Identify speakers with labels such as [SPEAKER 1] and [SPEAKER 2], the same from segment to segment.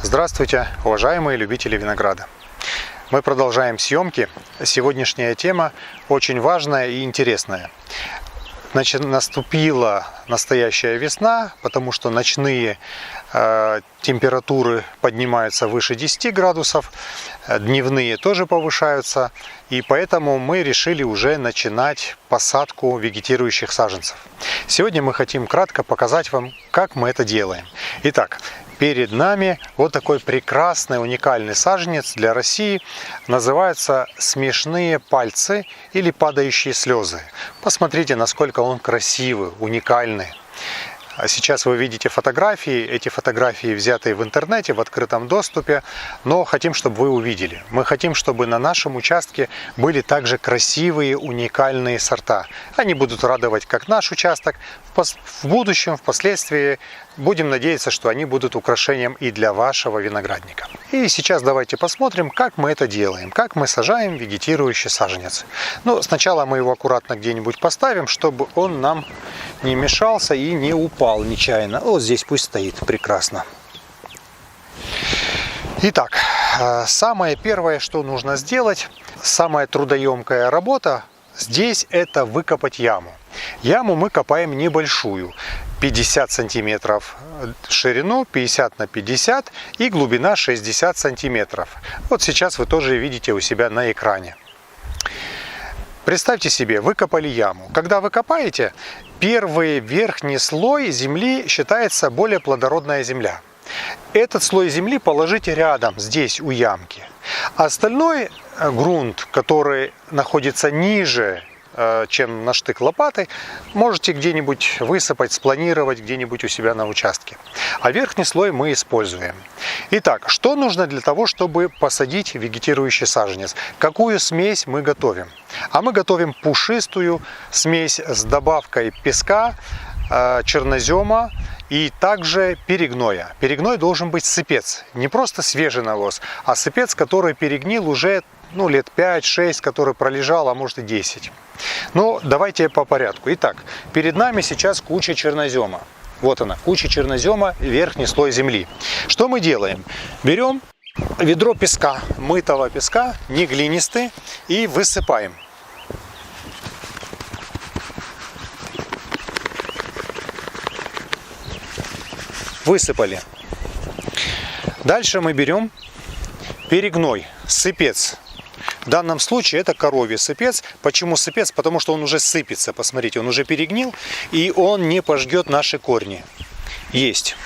[SPEAKER 1] Здравствуйте, уважаемые любители винограда! Мы продолжаем съемки. Сегодняшняя тема очень важная и интересная. Значит, наступила настоящая весна, потому что ночные температуры поднимаются выше 10 градусов, дневные тоже повышаются, и поэтому мы решили уже начинать посадку вегетирующих саженцев. Сегодня мы хотим кратко показать вам, как мы это делаем. Итак, перед нами вот такой прекрасный, уникальный саженец для России. Называется «Смешные пальцы» или «Падающие слезы». Посмотрите, насколько он красивый, уникальный. Сейчас вы видите фотографии. Эти фотографии взяты в интернете, в открытом доступе. Но хотим, чтобы вы увидели. Мы хотим, чтобы на нашем участке были также красивые, уникальные сорта. Они будут радовать как наш участок. В будущем, впоследствии, будем надеяться, что они будут украшением и для вашего виноградника. И сейчас давайте посмотрим, как мы это делаем, как мы сажаем вегетирующий саженец. Но сначала мы его аккуратно где-нибудь поставим, чтобы он нам не мешался и не упал нечаянно. Вот здесь пусть стоит прекрасно. Итак, самое первое, что нужно сделать, самая трудоемкая работа здесь, это выкопать яму. Яму мы копаем небольшую, 50 сантиметров ширину, 50 на 50 и глубина 60 сантиметров. Вот сейчас вы тоже видите у себя на экране. Представьте себе, выкопали яму. Когда вы копаете, первый верхний слой земли считается более плодородная земля. Этот слой земли положите рядом, здесь у ямки. Остальной грунт, который находится ниже, чем на штык лопатой, можете где-нибудь высыпать, спланировать где-нибудь у себя на участке. А верхний слой мы используем. Итак, что нужно для того, чтобы посадить вегетирующий саженец? Какую смесь мы готовим? А мы готовим пушистую смесь с добавкой песка, чернозема и также перегноя. Перегной должен быть сыпец, не просто свежий навоз, а сыпец, который перегнил уже лет 5-6, который пролежал, а может и 10. Но давайте по порядку. Итак, перед нами сейчас куча чернозема. Вот она, куча чернозема, верхний слой земли. Что мы делаем? Берем ведро песка, мытого песка, не глинистый, и высыпаем. Высыпали. Дальше мы берем перегной, сыпец. В данном случае это коровий сыпец. Почему сыпец? Потому что он уже сыпется. Посмотрите, он уже перегнил, и он не пожгет наши корни. Есть.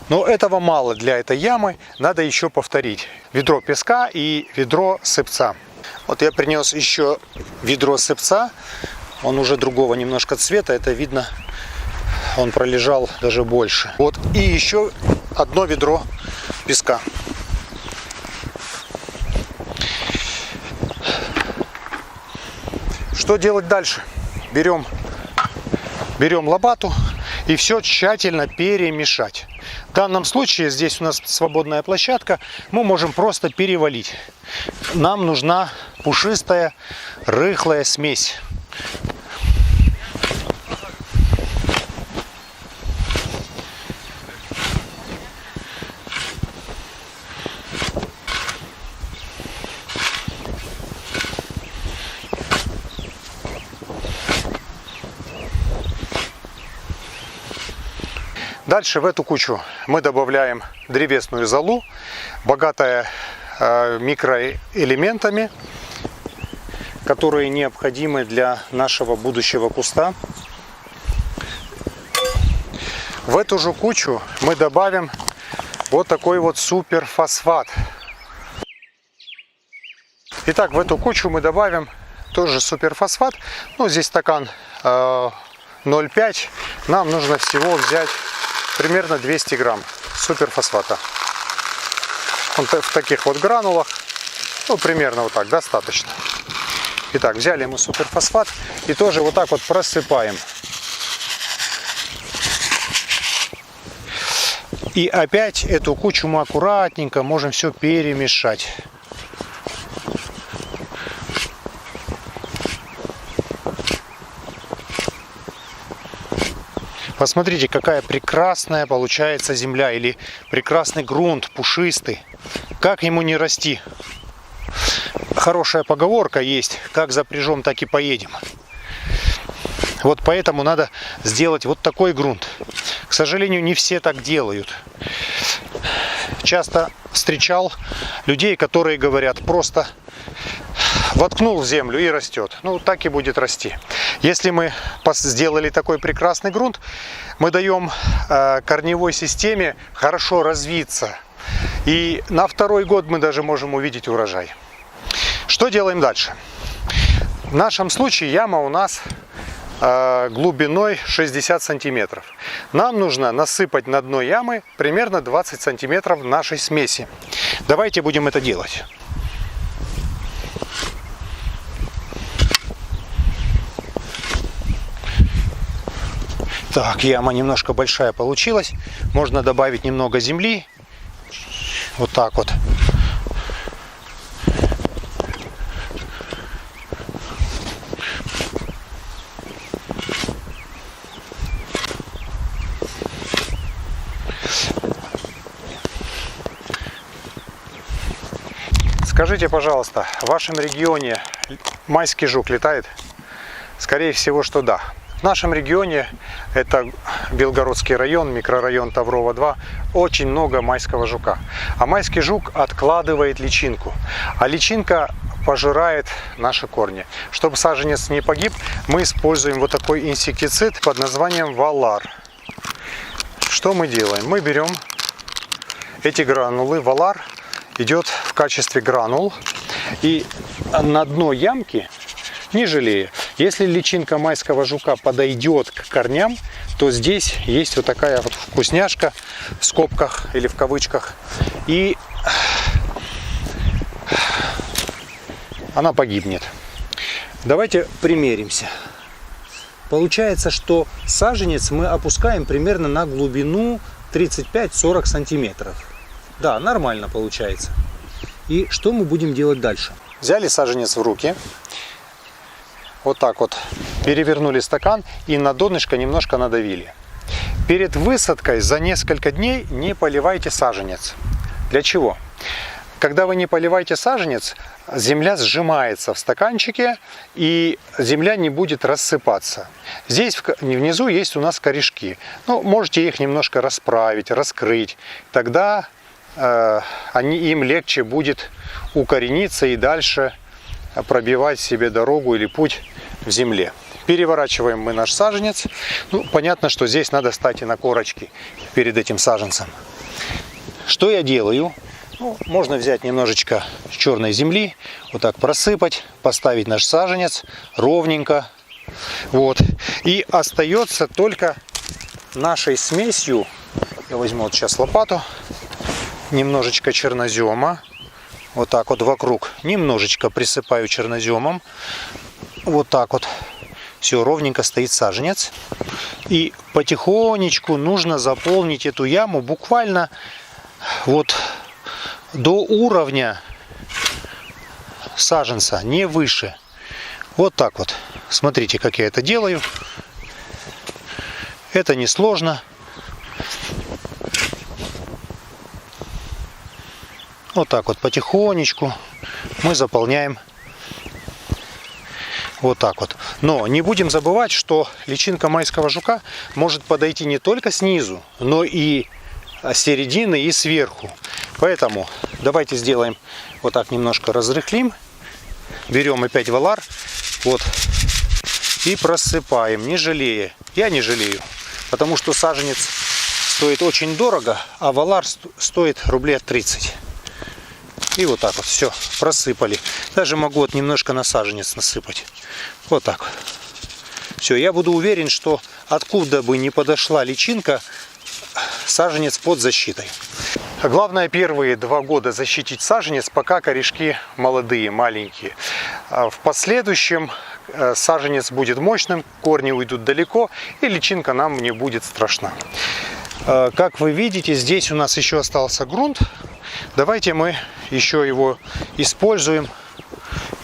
[SPEAKER 1] Но этого мало для этой ямы. Надо еще повторить. Ведро песка и ведро сыпца. Вот я принес еще ведро сыпца. Он уже другого немножко цвета. Это видно, он пролежал даже больше. Вот. И еще одно ведро песка. Что делать дальше? Берем лопату и все тщательно перемешать. В данном случае здесь у нас свободная площадка, мы можем просто перевалить. Нам нужна пушистая, рыхлая смесь. Дальше в эту кучу мы добавляем древесную золу, богатая микроэлементами, которые необходимы для нашего будущего куста. В эту же кучу мы добавим вот такой вот суперфосфат. Итак, в эту кучу мы добавим тоже суперфосфат. Здесь стакан 0,5. Нам нужно всего взять примерно 200 грамм суперфосфата. Он в таких вот гранулах. Примерно вот так, достаточно. Итак, взяли мы суперфосфат и тоже вот так вот просыпаем. И опять эту кучу мы аккуратненько можем все перемешать. Посмотрите, какая прекрасная получается земля или прекрасный грунт, пушистый. Как ему не расти? Хорошая поговорка есть: как запряжем, так и поедем. Вот поэтому надо сделать вот такой грунт. К сожалению, не все так делают. Часто встречал людей, которые говорят: просто воткнул в землю и растет. Ну, так и будет расти. Если мы сделали такой прекрасный грунт, мы даем корневой системе хорошо развиться. И на второй год мы даже можем увидеть урожай. Что делаем дальше? В нашем случае яма у нас глубиной 60 сантиметров. Нам нужно насыпать на дно ямы примерно 20 сантиметров нашей смеси. Давайте будем это делать. Так, яма немножко большая получилась. Можно добавить немного земли. Вот так вот. Скажите, пожалуйста, в вашем регионе майский жук летает? Скорее всего, что да. В нашем регионе, это Белгородский район, микрорайон Таврово-2, очень много майского жука. А майский жук откладывает личинку, а личинка пожирает наши корни. Чтобы саженец не погиб, мы используем вот такой инсектицид под названием Валар. Что мы делаем? Мы берем эти гранулы. Валар идет в качестве гранул, и на дно ямки, не жалея, если личинка майского жука подойдет к корням, то здесь есть вот такая вот вкусняшка в скобках или в кавычках, и она погибнет. Давайте примеримся. Получается, что саженец мы опускаем примерно на глубину 35-40 сантиметров. Да, нормально получается. И что мы будем делать дальше? Взяли саженец в руки. Вот так вот перевернули стакан и на донышко немножко надавили. Перед высадкой за несколько дней не поливайте саженец. Для чего? Когда вы не поливаете саженец, земля сжимается в стаканчике, и земля не будет рассыпаться. Здесь внизу есть у нас корешки. Ну, можете их немножко расправить, раскрыть. Тогда им легче будет укорениться и дальше пробивать себе дорогу или путь в земле. Переворачиваем мы наш саженец. Ну, понятно, что здесь надо стать и на корочки перед этим саженцем. Что я делаю? Ну, можно взять немножечко черной земли, вот так просыпать, поставить наш саженец ровненько. Вот. И остается только нашей смесью, я возьму вот сейчас лопату, немножечко чернозема, вот так вот вокруг, немножечко присыпаю черноземом, вот так вот, все ровненько стоит саженец. И потихонечку нужно заполнить эту яму буквально вот до уровня саженца, не выше. Вот так вот. Смотрите, как я это делаю. Это несложно. Вот так вот потихонечку мы заполняем. Вот так вот. Но не будем забывать, что личинка майского жука может подойти не только снизу, но и с середины и сверху. Поэтому давайте сделаем вот так, немножко разрыхлим. Берем опять Валар. Вот. И просыпаем, не жалея. Я не жалею, потому что саженец стоит очень дорого, а Валар стоит рублей 30. И вот так вот все просыпали. Даже могу вот немножко на саженец насыпать. Вот так. Все, я буду уверен, что откуда бы ни подошла личинка, саженец под защитой. Главное, первые 2 года защитить саженец, пока корешки молодые, маленькие. В последующем саженец будет мощным, корни уйдут далеко, и личинка нам не будет страшна. Как вы видите, здесь у нас еще остался грунт. Давайте мы еще его используем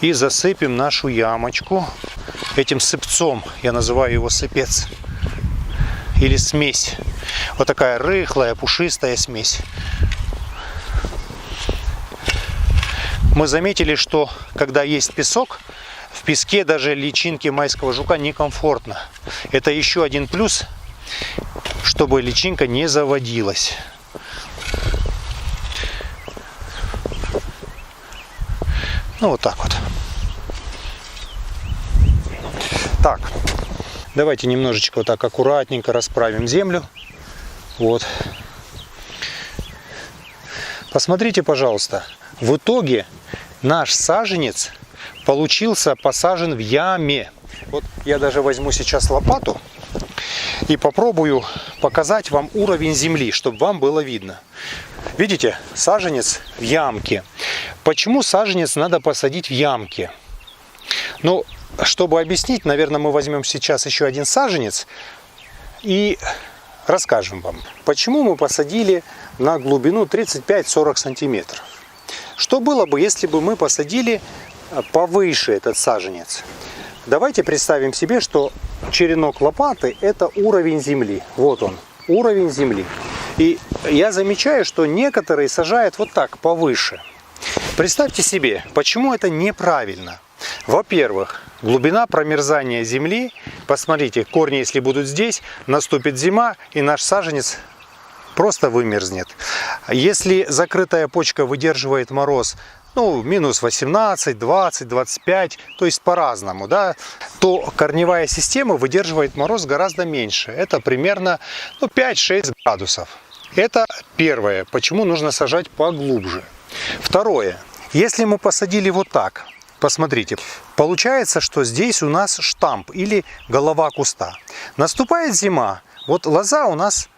[SPEAKER 1] и засыпем нашу ямочку этим сыпцом. Я называю его сыпец. или смесь. Вот такая рыхлая, пушистая смесь. Мы заметили, что когда есть песок, в песке даже личинки майского жука некомфортно. Это еще один плюс, чтобы личинка не заводилась. Ну вот так вот. Так, давайте немножечко вот так аккуратненько расправим землю. Вот. Посмотрите, пожалуйста. В итоге наш саженец получился посажен в яме. Вот я даже возьму сейчас лопату и попробую показать вам уровень земли, чтобы вам было видно. Видите, саженец в ямке. Почему саженец надо посадить в ямке? Ну, чтобы объяснить, наверное, мы возьмем сейчас еще один саженец и расскажем вам, почему мы посадили на глубину 35-40 сантиметров. Что было бы, если бы мы посадили повыше этот саженец? Давайте представим себе, что черенок лопаты – это уровень земли. Вот он, уровень земли. И я замечаю, что некоторые сажают вот так, повыше. Представьте себе, почему это неправильно. Во-первых, глубина промерзания земли. Посмотрите, корни, если будут здесь, наступит зима, и наш саженец просто вымерзнет. Если закрытая почка выдерживает мороз, ну, минус 18, 20, 25, то есть по-разному, да, то корневая система выдерживает мороз гораздо меньше. Это примерно 5-6 градусов. Это первое, почему нужно сажать поглубже. Второе, если мы посадили вот так, посмотрите, получается, что здесь у нас штамп или голова куста. Наступает зима, вот лоза у нас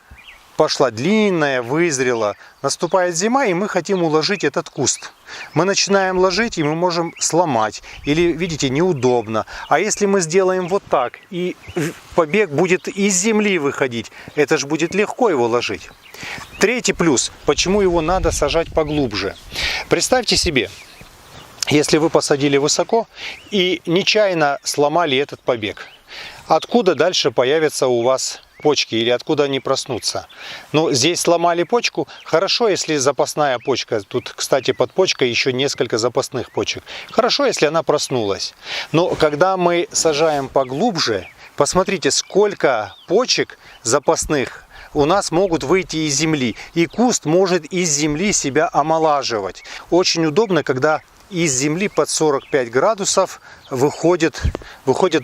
[SPEAKER 1] пошла длинная, вызрела. Наступает зима, и мы хотим уложить этот куст. Мы начинаем ложить, и мы можем сломать. Или, видите, неудобно. А если мы сделаем вот так, и побег будет из земли выходить, это же будет легко его ложить. Третий плюс, почему его надо сажать поглубже. Представьте себе, если вы посадили высоко и нечаянно сломали этот побег, откуда дальше появятся у вас почки или откуда они проснутся? Но здесь сломали почку, хорошо, если запасная почка, тут, кстати, под почкой еще несколько запасных почек, хорошо, если она проснулась. Но когда мы сажаем поглубже, посмотрите, сколько почек запасных у нас могут выйти из земли, и куст может из земли себя омолаживать. Очень удобно, когда из земли под 45 градусов выходят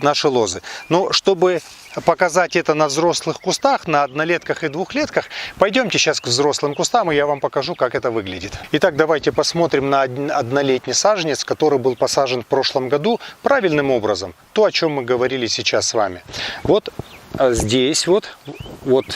[SPEAKER 1] наши лозы. Но чтобы показать это на взрослых кустах, на однолетках и двухлетках, пойдемте сейчас к взрослым кустам, и я вам покажу, как это выглядит. Итак, давайте посмотрим на однолетний саженец, который был посажен в прошлом году правильным образом. То, о чем мы говорили сейчас с вами. Вот здесь вот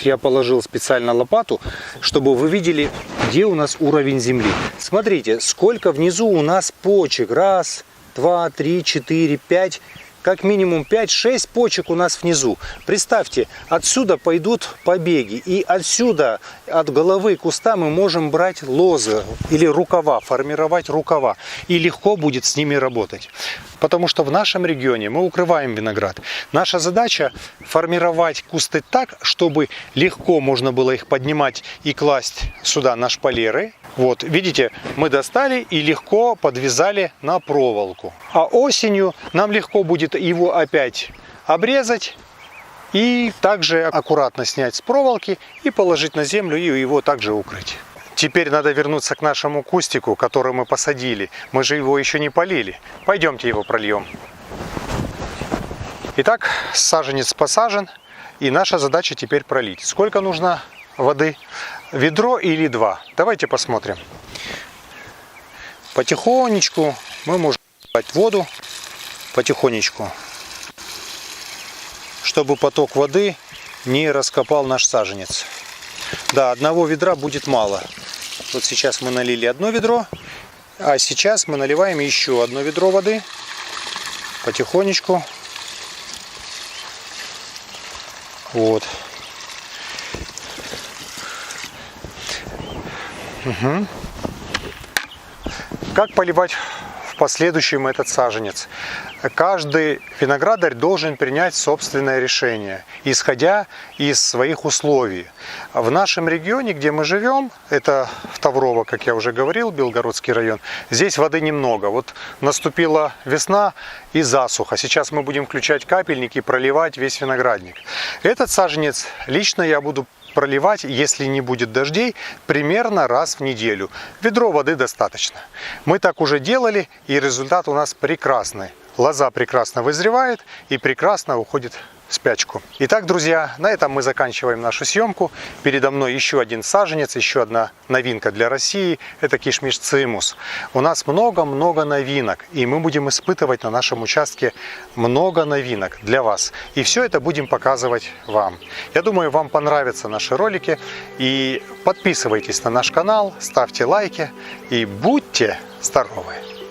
[SPEAKER 1] я положил специально лопату, чтобы вы видели, где у нас уровень земли. Смотрите, сколько внизу у нас почек. Раз, два, три, четыре, пять. Как минимум 5-6 почек у нас внизу. Представьте, отсюда пойдут побеги. И отсюда, от головы куста, мы можем брать лозы или рукава, формировать рукава. И легко будет с ними работать. Потому что в нашем регионе мы укрываем виноград. Наша задача формировать кусты так, чтобы легко можно было их поднимать и класть сюда на шпалеры. Вот, видите, мы достали и легко подвязали на проволоку. А осенью нам легко будет его опять обрезать и также аккуратно снять с проволоки и положить на землю и его также укрыть. Теперь надо вернуться к нашему кустику, который мы посадили. Мы же его еще не полили. Пойдемте его прольем. Итак, саженец посажен, и наша задача теперь пролить. Сколько нужно воды? Ведро или два? Давайте посмотрим. Потихонечку мы можем брать воду, потихонечку, чтобы поток воды не раскопал наш саженец. Да, одного ведра будет мало. Вот сейчас мы налили одно ведро, а сейчас мы наливаем еще одно ведро воды. Потихонечку. Вот. Угу. Как поливать в последующем этот саженец. Каждый виноградарь должен принять собственное решение, исходя из своих условий. В нашем регионе, где мы живем, это Таврово, как я уже говорил, Белгородский район, здесь воды немного. Вот наступила весна и засуха. Сейчас мы будем включать капельник и проливать весь виноградник. Этот саженец лично я буду проливать, если не будет дождей, примерно раз в неделю. Ведро воды достаточно. Мы так уже делали, и результат у нас прекрасный. Лоза прекрасно вызревает и прекрасно уходит в спячку. Итак, друзья, на этом мы заканчиваем нашу съемку. Передо мной еще один саженец, еще одна новинка для России. Это кишмиш цимус. У нас много-много новинок, и мы будем испытывать на нашем участке много новинок для вас. И все это будем показывать вам. Я думаю, вам понравятся наши ролики. И подписывайтесь на наш канал, ставьте лайки и будьте здоровы!